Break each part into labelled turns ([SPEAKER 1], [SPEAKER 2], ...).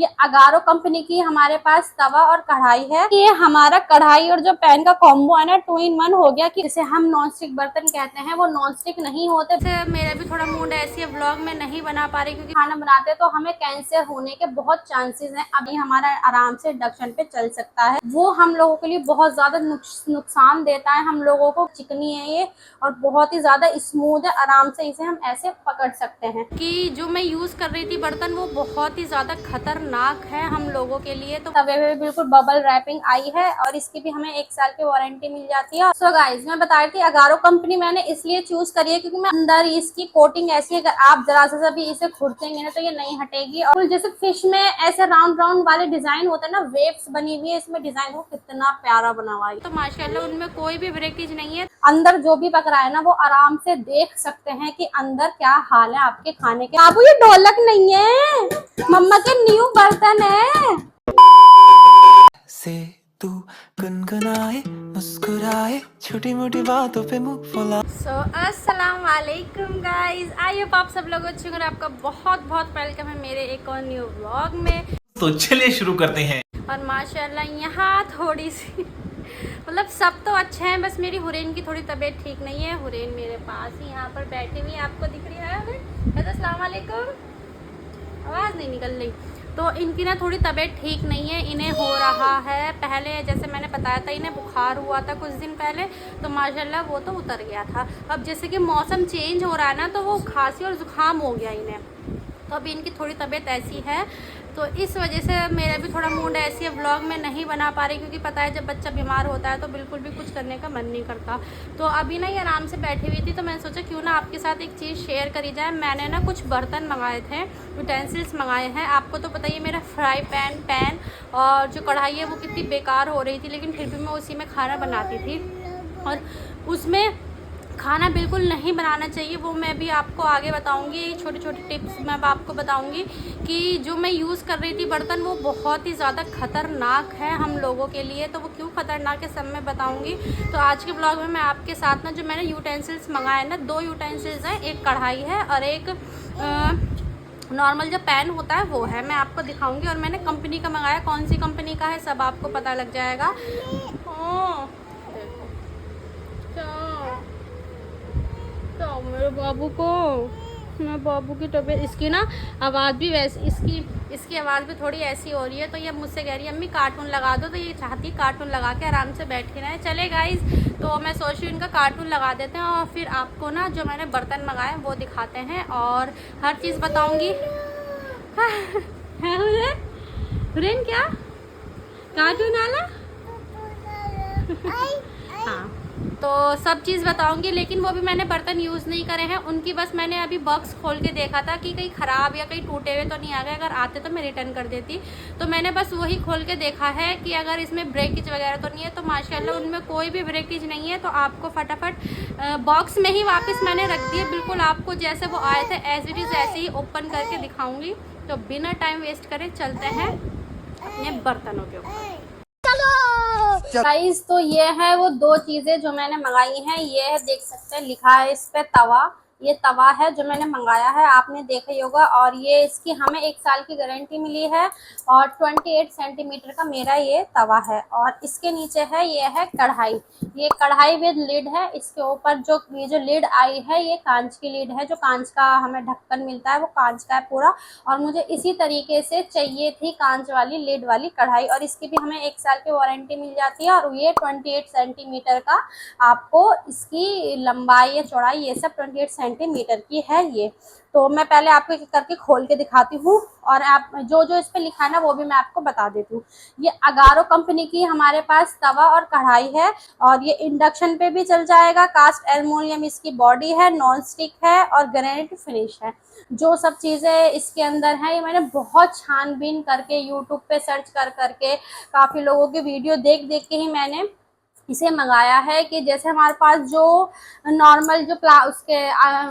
[SPEAKER 1] ये अगारो कंपनी की हमारे पास तवा और कढ़ाई है। ये हमारा कढ़ाई और जो पैन का कॉम्बो है ना, 2 in 1 हो गया कि जिसे हम नॉन स्टिक बर्तन कहते हैं वो नॉन स्टिक नहीं होते। मेरा भी थोड़ा मूड ऐसी है, व्लॉग में नहीं बना पा रही क्योंकि खाना बनाते तो हमें कैंसर होने के बहुत चांसेस हैं। अभी हमारा आराम से इंडक्शन पे चल सकता है, वो हम लोगों के लिए बहुत ज्यादा नुकसान देता है। हम लोगों को चिकनी है ये और बहुत ही ज्यादा स्मूथ है, आराम से इसे हम ऐसे पकड़ सकते हैं। कि जो मैं यूज कर रही थी बर्तन वो बहुत ही ज्यादा खतरनाक है हम लोगों के लिए। तो तवे पे बिल्कुल बबल रैपिंग आई है और इसकी भी हमें 1 साल की वारंटी मिल जाती है। सो गाइस, मैं बता रही थी अगारो कंपनी मैंने इसलिए चूज करी है क्योंकि मैं अंदर इसकी कोटिंग ऐसी है, अगर आप जरा सा भी इसे खुरचेंगे ना तो ये नहीं हटेगी। और जैसे फिश में ऐसे राउंड राउंड वाले डिजाइन होते हैं ना, वेव्स बनी हुई है इसमें डिजाइन, वो कितना प्यारा बना हुआ है। तो माशाल्लाह उनमें कोई भी ब्रेकेज नहीं है। अंदर जो भी पक रहा है ना वो आराम से देख सकते हैं कि अंदर क्या हाल है आपके खाने के। बाबू ये ढोलक नहीं है, मम्मा के न्यू बर्तन है।
[SPEAKER 2] से तू गुनगुनाए मुस्कुराए छोटी मोटी बातों पे मुंह फुला।
[SPEAKER 1] अस्सलाम वालेकुम गाइस, आई होप आप सब लोग अच्छे होंगे। आपका बहुत बहुत वेलकम है मेरे एक और न्यू व्लॉग में।
[SPEAKER 2] तो चलिए शुरू करते हैं।
[SPEAKER 1] और माशाल्लाह यहाँ थोड़ी सी मतलब सब तो अच्छे हैं, बस मेरी हुरैन की थोड़ी तबीयत ठीक नहीं है। हुरैन मेरे पास ही यहाँ पर बैठी हुई है, आपको दिख रही है। अस्सलाम वालेकुम, आवाज़ नहीं निकल रही। तो इनकी ना थोड़ी तबीयत ठीक नहीं है, इन्हें हो रहा है। पहले जैसे मैंने बताया था इन्हें बुखार हुआ था कुछ दिन पहले, तो माशाल्लाह वो तो उतर गया था। अब जैसे कि मौसम चेंज हो रहा है ना, तो वो खांसी और ज़ुकाम हो गया इन्हें, तो अभी इनकी थोड़ी तबीयत ऐसी है। तो इस वजह से मेरा भी थोड़ा मूड ऐसी है, व्लॉग में नहीं बना पा रही क्योंकि पता है जब बच्चा बीमार होता है तो बिल्कुल भी कुछ करने का मन नहीं करता। तो अभी ना ये आराम से बैठी हुई थी, तो मैंने सोचा क्यों ना आपके साथ एक चीज़ शेयर करी जाए। मैंने ना कुछ बर्तन मंगाए थे, यूटेंसिल्स मंगाए हैं। आपको तो पता ही है मेरा फ्राई पैन और जो कढ़ाई है वो कितनी बेकार हो रही थी, लेकिन फिर भी मैं उसी में खाना बनाती थी और उसमें खाना बिल्कुल नहीं बनाना चाहिए। वो मैं भी आपको आगे बताऊंगी, छोटी छोटी टिप्स मैं आपको बताऊंगी कि जो मैं यूज़ कर रही थी बर्तन वो बहुत ही ज़्यादा ख़तरनाक है हम लोगों के लिए। तो वो क्यों ख़तरनाक है सब मैं बताऊंगी। तो आज के ब्लॉग में मैं आपके साथ ना जो मैंने यूटेंसिल्स मंगाए ना, 2 यूटेंसिल्स हैं, एक कढ़ाई है और एक नॉर्मल जो पैन होता है वो है, मैं आपको दिखाऊंगी। और मैंने कंपनी का मंगाया, कौन सी कंपनी का है सब आपको पता लग जाएगा। तो मेरे बाबू को, मेरे बाबू की तबीयत, इसकी ना आवाज़ भी वैसी, इसकी आवाज़ भी थोड़ी ऐसी हो रही है। तो ये मुझसे कह रही है अम्मी कार्टून लगा दो, तो ये चाहती है कार्टून लगा के आराम से बैठी रहे। चले गाइस, तो मैं सोच रही हूँ इनका कार्टून लगा देते हैं और फिर आपको ना जो मैंने बर्तन मंगाए वो दिखाते हैं और हर चीज़ बताऊँगी। हुरैन क्या कार्टून वाला? हाँ, तो सब चीज़ बताऊंगी, लेकिन वो भी मैंने बर्तन यूज़ नहीं करे हैं उनकी। बस मैंने अभी बॉक्स खोल के देखा था कि कहीं ख़राब या कहीं टूटे हुए तो नहीं आ गए, अगर आते तो मैं रिटर्न कर देती। तो मैंने बस वही खोल के देखा है कि अगर इसमें ब्रेकेज वगैरह तो नहीं है। तो माशाल्लाह उनमें कोई भी ब्रेकेज नहीं है। तो आपको फटाफट बॉक्स में ही वापस मैंने रख दिए, बिल्कुल आपको जैसे वो आए थे एज इट इज़ ऐसे ही ओपन करके दिखाऊँगी। तो बिना टाइम वेस्ट करे चलते हैं अपने बर्तनों के ऊपर। गाइस, तो ये है वो 2 चीजें जो मैंने मंगाई हैं। ये है, देख सकते हैं लिखा है इस पे तवा, ये तवा है जो मैंने मंगाया है, आपने देखा ही होगा। और ये इसकी हमें 1 साल की गारंटी मिली है और 28 सेंटीमीटर का मेरा ये तवा है। और इसके नीचे है, ये है कढ़ाई, ये कढ़ाई विद लिड है। इसके ऊपर जो ये जो लिड आई है ये कांच की लिड है, जो कांच का हमें ढक्कन मिलता है वो कांच का है पूरा। और मुझे इसी तरीके से चाहिए थी कांच वाली लिड वाली कढ़ाई, और इसकी भी हमें 1 साल की वारंटी मिल जाती है। और ये 28 सेंटीमीटर का आपको इसकी लंबाई या चौड़ाई ये सब 28 सेंटीमीटर की है ये। तो मैं पहले आपको एक करके खोल के दिखाती हूँ और आप जो जो इस पे लिखा है ना वो भी मैं आपको बता देती हूँ। ये अगारो कंपनी की हमारे पास तवा और कढ़ाई है और ये इंडक्शन पे भी चल जाएगा। कास्ट एल्युमिनियम इसकी बॉडी है, नॉन स्टिक है और ग्रेनाइट फिनिश है। जो सब चीज़ें इसके अंदर हैं ये मैंने बहुत छानबीन करके यूट्यूब पे सर्च कर करके काफ़ी लोगों के वीडियो देख देख के ही मैंने इसे मंगाया है कि जैसे हमारे पास जो नॉर्मल जो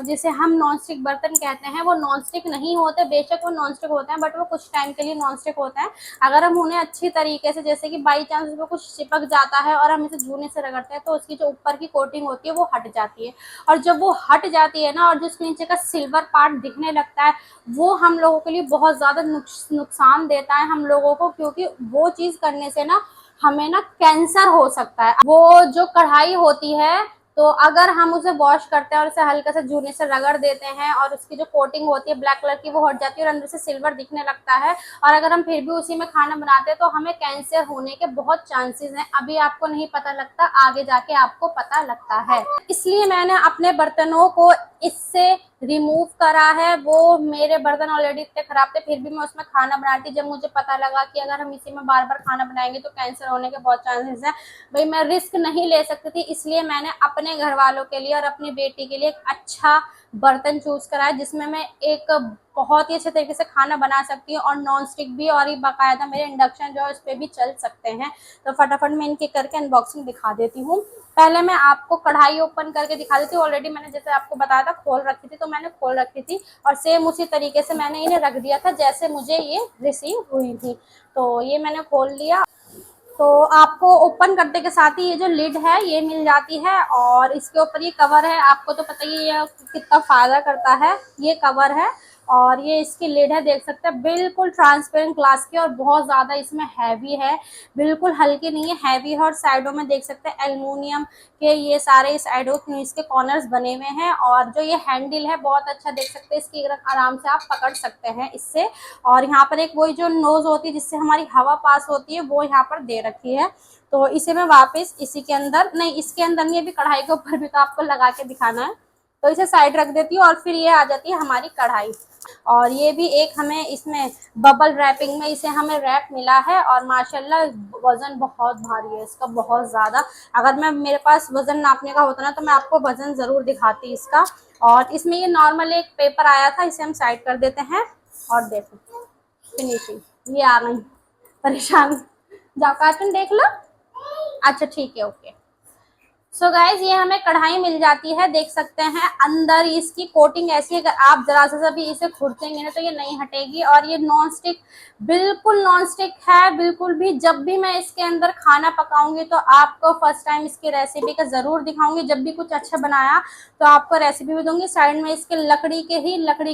[SPEAKER 1] जैसे हम नॉन स्टिक बर्तन कहते हैं वो नॉन स्टिक नहीं होते, बेशक वो नॉन स्टिक होते हैं बट वो कुछ टाइम के लिए नॉन स्टिक होते हैं। अगर हम उन्हें अच्छी तरीके से, जैसे कि बाई चांस उसमें कुछ चिपक जाता है और हम इसे जूने से रगड़ते हैं तो उसकी जो ऊपर की कोटिंग होती है वो हट जाती है, और जब वो हट जाती है ना और जो उसके नीचे का सिल्वर पार्ट दिखने लगता है वो हम लोगों के लिए बहुत ज़्यादा नुकसान देता है हम लोगों को, क्योंकि वो चीज़ करने से ना हमें ना कैंसर हो सकता है। वो जो कढ़ाई होती है तो अगर हम उसे वॉश करते हैं और उसे हल्का से जूने से रगड़ देते हैं और उसकी जो कोटिंग होती है ब्लैक कलर की वो हट जाती है और अंदर से सिल्वर दिखने लगता है, और अगर हम फिर भी उसी में खाना बनाते हैं तो हमें कैंसर होने के बहुत चांसेस हैं। अभी आपको नहीं पता लगता, आगे जाके आपको पता लगता है। इसलिए मैंने अपने बर्तनों को इससे रिमूव करा है। वो मेरे बर्तन ऑलरेडी इतने खराब थे फिर भी मैं उसमें खाना बनाती, जब मुझे पता लगा कि अगर हम इसी में बार बार खाना बनाएंगे तो कैंसर होने के बहुत चांसेस हैं। भाई मैं रिस्क नहीं ले सकती थी, इसलिए मैंने अपने घर वालों के लिए और अपनी बेटी के लिए एक अच्छा बर्तन चूज करा है जिसमें मैं एक बहुत ही अच्छे तरीके से खाना बना सकती हूँ, और नॉन स्टिक भी, और ये बाकायदा मेरे इंडक्शन जो है उस पर भी चल सकते हैं। तो फटाफट मैं इनके करके अनबॉक्सिंग दिखा देती हूँ। पहले मैं आपको कढ़ाई ओपन करके दिखा देती हूँ। ऑलरेडी मैंने जैसे आपको बताया था खोल रखी थी, तो मैंने खोल रखी थी और सेम उसी तरीके से मैंने इन्हें रख दिया था जैसे मुझे ये रिसीव हुई थी। तो ये मैंने खोल लिया। तो आपको ओपन करने के साथ ही ये जो लिड है ये मिल जाती है, और इसके ऊपर ये कवर है। आपको तो पता ही है कितना फायदा करता है ये कवर है, और ये इसकी लिड है, देख सकते हैं बिल्कुल ट्रांसपेरेंट ग्लास की, और बहुत ज़्यादा इसमें हैवी है, बिल्कुल हल्की नहीं है, हैवी है। और साइडों में देख सकते हैं एल्युमिनियम के ये सारे साइडों इसके कॉर्नर्स बने हुए हैं, और जो ये हैंडल है बहुत अच्छा, देख सकते हैं इसकी आराम से आप पकड़ सकते हैं इससे। और यहाँ पर एक वही जो नोज होती है जिससे हमारी हवा पास होती है वो यहाँ पर दे रखी है। तो इसे मैं वापस इसी के अंदर, नहीं इसके अंदर नहीं, अभी कढ़ाई के ऊपर भी तो आपको लगा के दिखाना है, तो इसे साइड रख देती हूँ। और फिर ये आ जाती है हमारी कढ़ाई, और ये भी एक हमें इसमें बबल रैपिंग में इसे हमें रैप मिला है, और माशाल्लाह वजन बहुत भारी है इसका, बहुत ज़्यादा। अगर मैं मेरे पास वजन नापने का होता ना तो मैं आपको वजन ज़रूर दिखाती इसका। और इसमें ये नॉर्मल एक पेपर आया था, इसे हम साइड कर देते हैं। और देखो फिनिशिंग ये आ गई, परेशान, जाओ कार्टून देख लो। अच्छा ठीक है, ओके। सो गाइज ये हमें कढ़ाई मिल जाती है, देख सकते हैं अंदर इसकी कोटिंग ऐसी है, अगर आप जरा सा भी इसे खुरचेंगे ना तो ये नहीं हटेगी। और ये नॉन स्टिक, बिल्कुल नॉन स्टिक है, बिल्कुल भी। जब भी मैं इसके अंदर खाना पकाऊंगी तो आपको फर्स्ट टाइम इसकी रेसिपी का जरूर दिखाऊंगी, जब भी कुछ अच्छा बनाया तो आपको रेसिपी भी दूंगी। साइड में इसके लकड़ी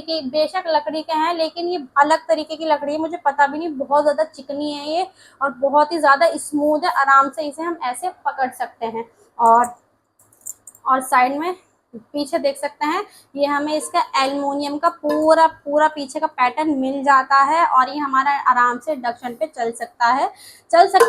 [SPEAKER 1] के बेशक लकड़ी के हैं लेकिन ये अलग तरीके की लकड़ी है, मुझे पता भी नहीं, बहुत ज्यादा चिकनी है ये और बहुत ही ज्यादा स्मूथ है, आराम से इसे हम ऐसे पकड़ सकते हैं। और साइड में पीछे देख सकते हैं ये हमें इसका एल्युमिनियम का पूरा पीछे का पैटर्न मिल जाता है, और ये हमारा आराम से इंडक्शन पे चल सकता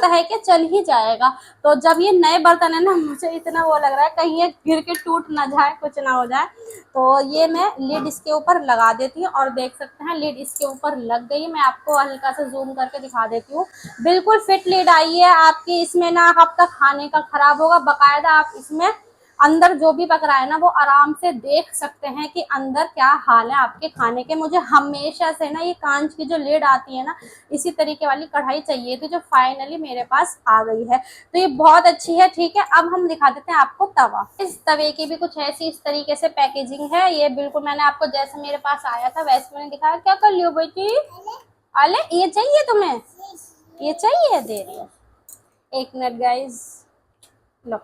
[SPEAKER 1] है कि चल ही जाएगा। तो जब ये नए बर्तन है ना, मुझे इतना वो लग रहा है कहीं ये गिर के टूट ना जाए, कुछ ना हो जाए। तो ये मैं लिड इसके ऊपर लगा देती हूँ, और देख सकते हैं लिड इसके ऊपर लग गई। मैं आपको हल्का सा जूम करके दिखा देती हूँ, बिल्कुल फिट लिड आई है आपकी। इसमें ना आपका खाने का खराब होगा, बाकायदा आप इसमें अंदर जो भी पक रहा है ना वो आराम से देख सकते हैं कि अंदर क्या हाल है आपके खाने के। मुझे हमेशा से ना ये कांच की जो लिड आती है ना इसी तरीके वाली कढ़ाई चाहिए थी, जो फाइनली मेरे पास आ गई है, तो ये बहुत अच्छी है। ठीक है, अब हम दिखा देते हैं आपको तवा। इस तवे की भी कुछ ऐसी इस तरीके से पैकेजिंग है, ये बिल्कुल मैंने आपको जैसे मेरे पास आया था वैसे मैंने दिखाया। क्या कर लियो बेटी, अले ये चाहिए तुम्हें, ये चाहिए, दे रही हो, एक मिनट गाइज, लो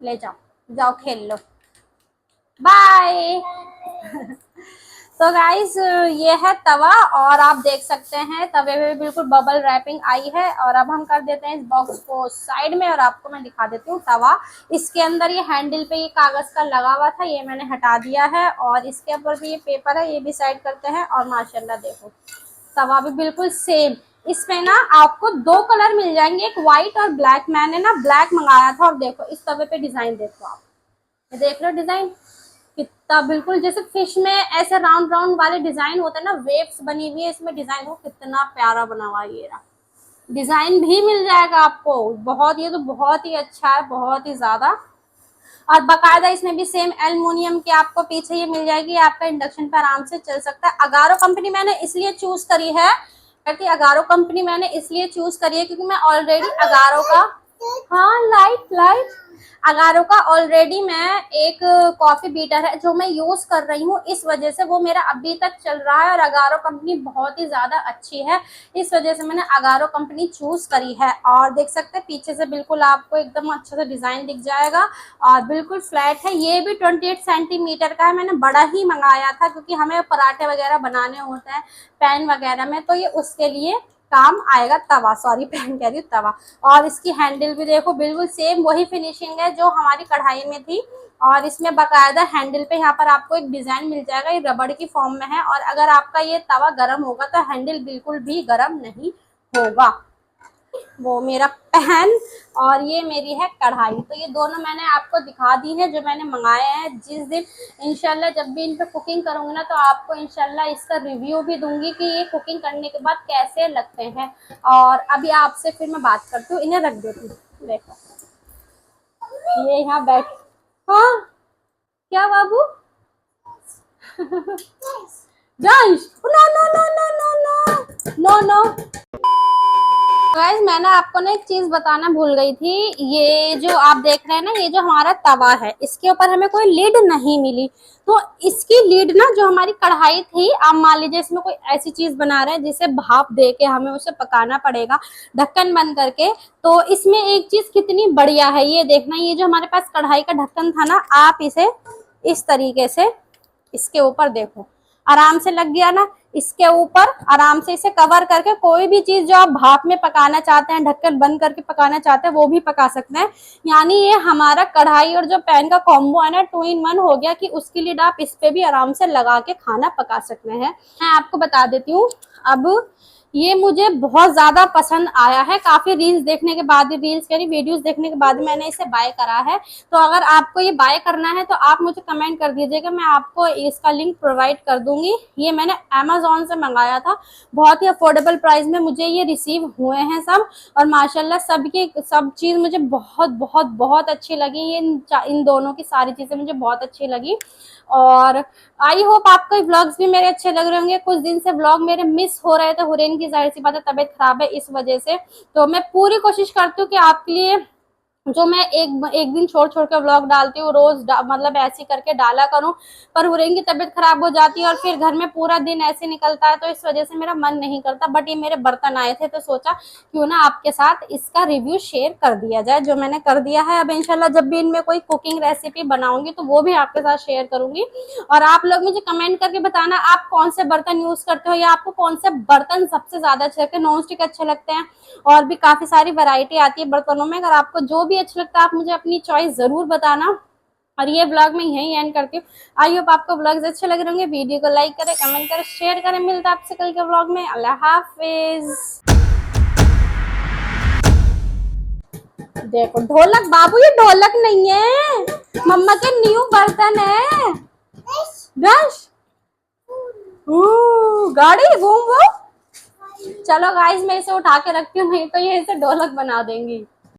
[SPEAKER 1] ले जाओ खेल लो, बाय। तो गाइज ये है तवा, और आप देख सकते हैं तवे में बिल्कुल बबल रैपिंग आई है। और अब हम कर देते हैं इस बॉक्स को साइड में, और आपको मैं दिखा देती हूँ तवा। इसके अंदर ये हैंडल पे ये कागज का लगा हुआ था, ये मैंने हटा दिया है, और इसके ऊपर भी ये पेपर है, ये भी साइड करते हैं। और माशाल्लाह देखो तवा भी बिल्कुल सेम। इसमें ना आपको दो कलर मिल जाएंगे, एक व्हाइट और ब्लैक। मैंने ना ब्लैक मंगाया था, और देखो इस तवे पे डिजाइन देखो आप, ये देख लो डिजाइन कितना, बिल्कुल जैसे फिश में ऐसे राउंड राउंड वाले डिजाइन होते हैं ना, वेव्स बनी हुई है इसमें डिजाइन, हो कितना प्यारा बना हुआ है। ये डिजाइन भी मिल जाएगा आपको, बहुत, ये तो बहुत ही अच्छा है, बहुत ही ज्यादा। और बाकायदा इसमें भी सेम एल्युमिनियम के आपको पीछे ये मिल जाएगी, आपका इंडक्शन पे आराम से चल सकता है। अगारो कंपनी मैंने इसलिए चूज करी है, अगारो कंपनी मैंने इसलिए चूज करी है क्योंकि मैं ऑलरेडी अगारो का हाँ लाइट लाइट अगारो का ऑलरेडी मैं एक कॉफी बीटर है जो मैं यूज कर रही हूँ, इस वजह से वो मेरा अभी तक चल रहा है। और अगारो कंपनी बहुत ही ज्यादा अच्छी है, इस वजह से मैंने अगारो कंपनी चूज करी है। और देख सकते हैं पीछे से बिल्कुल आपको एकदम अच्छा सा डिजाइन दिख जाएगा और बिल्कुल फ्लैट है। ये भी 28 सेंटीमीटर का है, मैंने बड़ा ही मंगाया था क्योंकि हमें पराठे वगैरह बनाने होते हैं पैन वगैरह में, तो ये उसके लिए काम आएगा। तवा, सॉरी पैन कह रही हूँ, तवा। और इसकी हैंडल भी देखो बिल्कुल सेम वही फिनिशिंग है जो हमारी कढ़ाई में थी। और इसमें बकायदा हैंडल पे यहाँ पर आपको एक डिजाइन मिल जाएगा, ये रबड़ की फॉर्म में है। और अगर आपका ये तवा गर्म होगा तो हैंडल बिल्कुल भी गर्म नहीं होगा। वो मेरा पैन और ये मेरी है कढ़ाई, तो ये दोनों मैंने आपको दिखा दी है जो मैंने मंगाए हैं। जिस दिन इंशाल्लाह जब भी इन पे कुकिंग करूंगी ना, तो आपको इंशाल्लाह इसका रिव्यू भी दूंगी कि ये कुकिंग करने के बाद कैसे लगते हैं। और अभी आपसे फिर मैं बात करती हूँ, इन्हें रख देती हूँ। देखो ये यहाँ बैठ, हाँ क्या बाबू जंश, no no no no no no no no. Guys मैंने आपको ना एक चीज बताना भूल गई थी। ये जो आप देख रहे हैं ना, ये जो हमारा तवा है, इसके ऊपर हमें कोई लीड नहीं मिली। तो इसकी लीड ना, जो हमारी कढ़ाई थी, आप मान लीजिए इसमें कोई ऐसी चीज बना रहे हैं जिसे भाप दे के हमें उसे पकाना पड़ेगा ढक्कन बंद करके। तो इसमें एक चीज कितनी बढ़िया है ये देखना, ये जो हमारे पास कढ़ाई का ढक्कन था ना, आप इसे इस तरीके से इसके ऊपर देखो, आराम से लग गया ना। इसके ऊपर आराम से इसे कवर करके कोई भी चीज जो आप भाप में पकाना चाहते हैं, ढक्कन बंद करके पकाना चाहते हैं, वो भी पका सकते हैं। यानी ये हमारा कढ़ाई और जो पैन का कॉम्बो है ना, 2 in 1 हो गया कि उसके लिए आप इस पे भी आराम से लगा के खाना पका सकते हैं। मैं आपको बता देती हूँ, अब ये मुझे बहुत ज्यादा पसंद आया है। काफी रील्स देखने के बाद, रील्स करी वीडियोस देखने के बाद मैंने इसे बाय करा है। तो अगर आपको ये बाय करना है तो आप मुझे कमेंट कर दीजिएगा, मैं आपको इसका लिंक प्रोवाइड कर दूंगी। ये मैंने अमेजोन से मंगाया था, बहुत ही अफोर्डेबल प्राइस में मुझे ये रिसीव हुए हैं सब। और माशाल्लाह सब चीज मुझे बहुत बहुत बहुत अच्छी लगी। ये इन दोनों की सारी चीजें मुझे बहुत अच्छी लगी। और आई होप आपको व्लॉग्स भी मेरे अच्छे लग रहे होंगे। कुछ दिन से व्लॉग मेरे मिस हो रहे थे, हुरैन की जाहिर सी बात है तबीयत खराब है इस वजह से। तो मैं पूरी कोशिश करती हूँ कि आपके लिए जो मैं एक दिन छोड़ छोड़ के व्लॉग डालती हूँ, रोज मतलब ऐसे करके डाला करूं। पर हुरैन की तबीयत खराब हो जाती है और फिर घर में पूरा दिन ऐसे निकलता है, तो इस वजह से मेरा मन नहीं करता। बट ये मेरे बर्तन आए थे तो सोचा क्यों ना आपके साथ इसका रिव्यू शेयर कर दिया जाए, जो मैंने कर दिया है। अब इंशाल्लाह जब भी इनमें कोई कुकिंग रेसिपी बनाऊंगी तो वो भी आपके साथ शेयर करूंगी। और आप लोग मुझे कमेंट करके बताना आप कौन से बर्तन यूज करते हो, या आपको कौन से बर्तन सबसे ज्यादा अच्छे लगते हैं। नॉन स्टिक अच्छे लगते हैं, और भी काफी सारी वैरायटी आती है बर्तनों में। अगर आपको जो भी अच्छा लगता है आप मुझे अपनी चॉइस जरूर बताना। और ये ब्लॉग मैं यहीं एंड करती हूँ। आई होप आपको ब्लॉग्स अच्छे लग रहे होंगे। वीडियो को लाइक करें, कमेंट करें, शेयर करें। मिलता है आपसे कल के ब्लॉग में। अल्लाह हाफिज। देखो ढोलक, बाबू ये ढोलक नहीं है, मम्मा के न्यू बर्तन है। ब्रश, गाड़ी घूम वो। चलो गाइस मैं इसे उठा के रखती हूँ, नहीं तो ये इसे ढोलक बना देंगी।